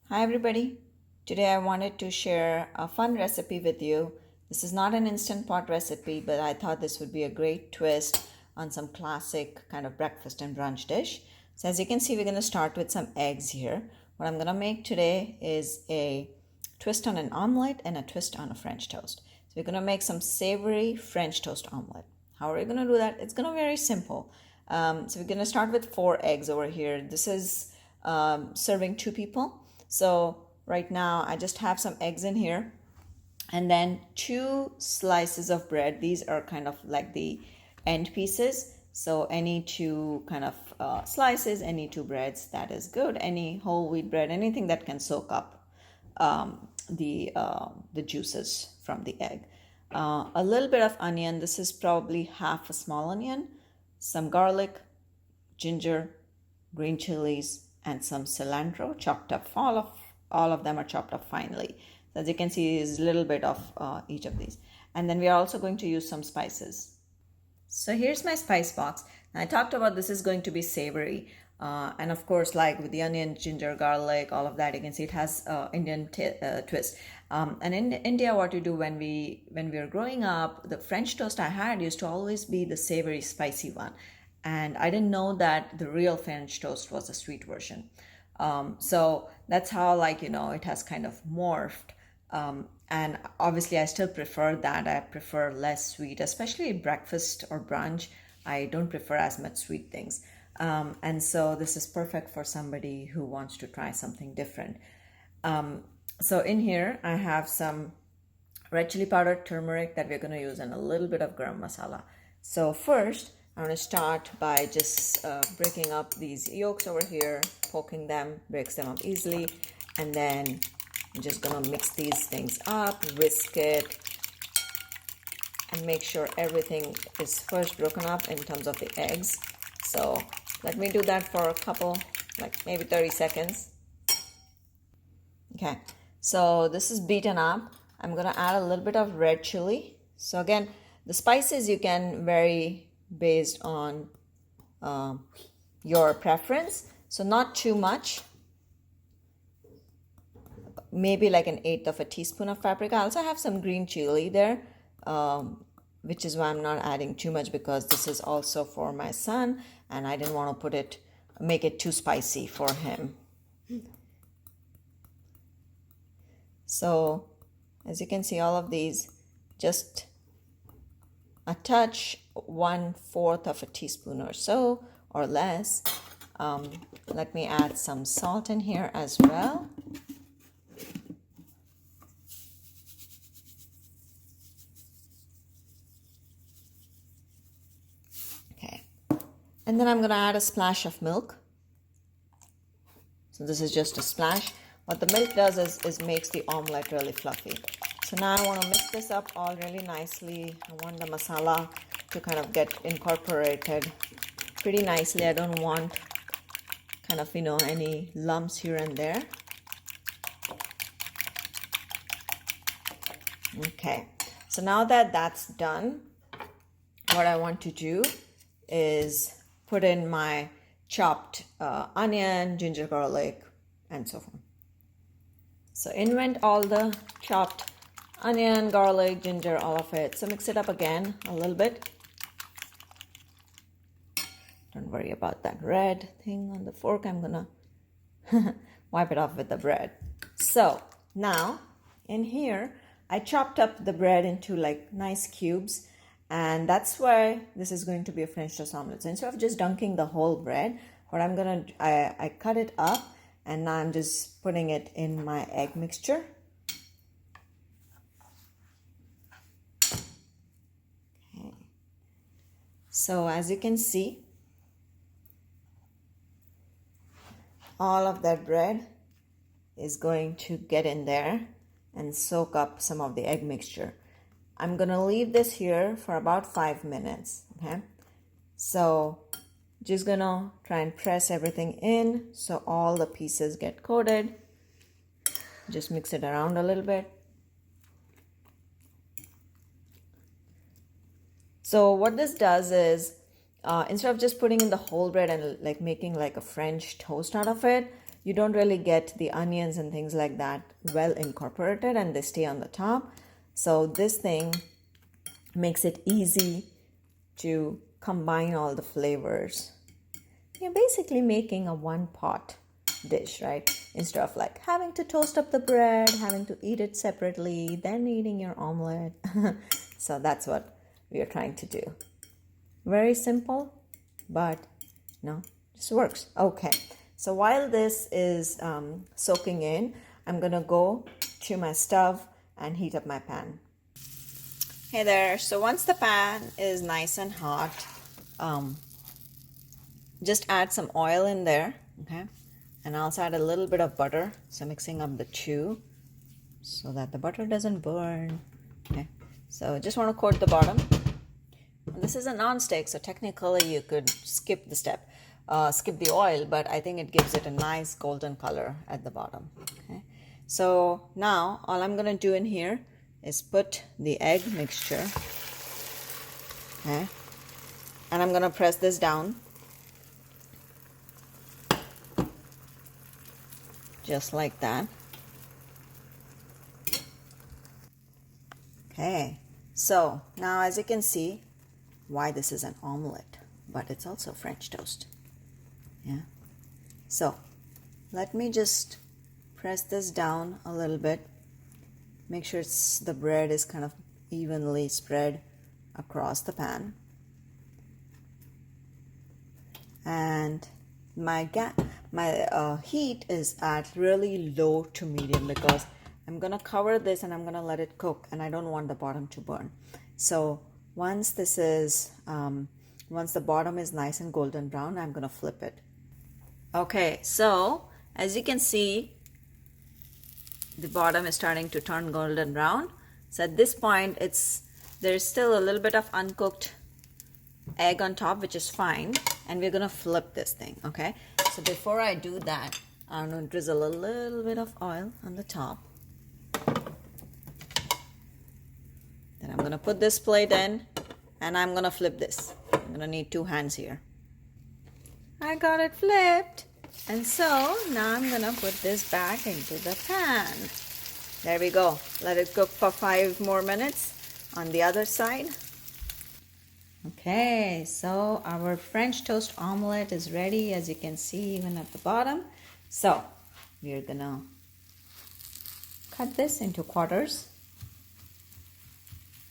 Hi everybody. Today I wanted to share a fun recipe with you. This is not an instant pot recipe, but I thought this would be a great twist on some classic kind of breakfast and brunch dish. So as you can see, we're going to start with some eggs here. What I'm going to make today is a twist on an omelette and a twist on a French toast. So we're going to make some savory French toast omelette. How are we going to do that? It's going to be very simple. So we're going to start with 4 eggs over here. This is serving 2 people. So right now I just have some eggs in here and then 2 slices of bread. These are kind of like the end pieces. So any 2 kind of slices, any 2 breads, that is good. Any whole wheat bread, anything that can soak up the juices from the egg. A little bit of onion. This is probably half a small onion. Some garlic, ginger, green chilies, and some cilantro chopped up. All of them are chopped up finely. So as you can see, is a little bit of each of these. And then we are also going to use some spices. So here's my spice box. Now, I talked about this is going to be savory. And of course, like with the onion, ginger, garlic, all of that, you can see it has Indian twist. And in India, what you do when we were growing up, the French toast I had used to always be the savory, spicy one. And I didn't know that the real French toast was a sweet version. So that's how, it has kind of morphed. And obviously, I still prefer that. I prefer less sweet, especially breakfast or brunch. I don't prefer as much sweet things. And so this is perfect for somebody who wants to try something different. So in here, I have some red chili powder, turmeric that we're going to use, and a little bit of garam masala. So first, I'm going to start by just breaking up these yolks over here, poking them, breaks them up easily, and then I'm just going to mix these things up, whisk it, and make sure everything is first broken up in terms of the eggs. So let me do that for a couple, like maybe 30 seconds. Okay, so this is beaten up. I'm going to add a little bit of red chili. So again, the spices you can vary based on your preference. So not too much. Maybe like 1/8 of a teaspoon of paprika. I also have some green chili there, which is why I'm not adding too much, because this is also for my son and I didn't want to make it too spicy for him. So as you can see, all of these, just a touch, 1/4 of a teaspoon or so or less. Let me add some salt in here as well. Okay, and then I'm going to add a splash of milk. So this is just a splash. What the milk does is makes the omelette really fluffy. So now I want to mix this up all really nicely. I want the masala to kind of get incorporated pretty nicely. I don't want kind of, any lumps here and there. Okay, so now that that's done, what I want to do is put in my chopped onion, ginger, garlic, and so forth. So in went all the chopped onion, garlic, ginger, all of it. So mix it up again a little bit. Don't worry about that red thing on the fork. I'm gonna wipe it off with the bread. So now in here, I chopped up the bread into like nice cubes, and that's why this is going to be a French toast omelet. So instead of just dunking the whole bread, what I'm gonna, I cut it up, and now I'm just putting it in my egg mixture. Okay. So as you can see, all of that bread is going to get in there and soak up some of the egg mixture. I'm gonna leave this here for about 5 minutes, okay? So just gonna try and press everything in so all the pieces get coated. Just mix it around a little bit. So what this does is, instead of just putting in the whole bread and like making like a French toast out of it, you don't really get the onions and things like that well incorporated, and they stay on the top. So this thing makes it easy to combine all the flavors. You're basically making a one pot dish, right? Instead of like having to toast up the bread, having to eat it separately, then eating your omelette. So that's what we are trying to do. Very simple, but this works. Okay, so while this is soaking in, I'm gonna go to my stove and heat up my pan. Hey there, so once the pan is nice and hot, just add some oil in there, okay? And also add a little bit of butter, so mixing up the two so that the butter doesn't burn, okay? So just want to coat the bottom. This is a non-stick, so technically you could skip the step, skip the oil, but I think it gives it a nice golden color at the bottom, okay? So now all I'm gonna do in here is put the egg mixture, okay? And I'm gonna press this down just like that. Okay, so now as you can see why this is an omelette, but it's also French toast. Yeah, so let me just press this down a little bit, make sure the bread is kind of evenly spread across the pan, and my heat is at really low to medium because I'm gonna cover this and I'm gonna let it cook, and I don't want the bottom to burn. So once the bottom is nice and golden brown, I'm gonna flip it. Okay, so as you can see, the bottom is starting to turn golden brown. So at this point, there's still a little bit of uncooked egg on top, which is fine, and we're gonna flip this thing, okay? So before I do that, I'm gonna drizzle a little bit of oil on the top. Then I'm gonna put this plate in, and I'm gonna flip this. I'm gonna need 2 hands here. I got it flipped, and so now I'm gonna put this back into the pan. There we go. Let it cook for 5 more minutes on the other side. Okay, so our French toast omelette is ready, as you can see even at the bottom. So we're gonna cut this into quarters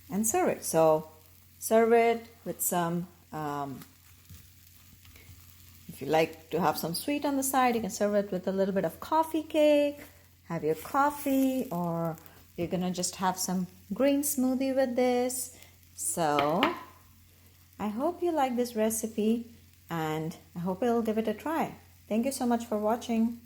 and serve it. So serve it with some, if you like to have some sweet on the side, you can serve it with a little bit of coffee cake. Have your coffee, or you're gonna just have some green smoothie with this. So I hope you like this recipe, and I hope you'll give it a try. Thank you so much for watching.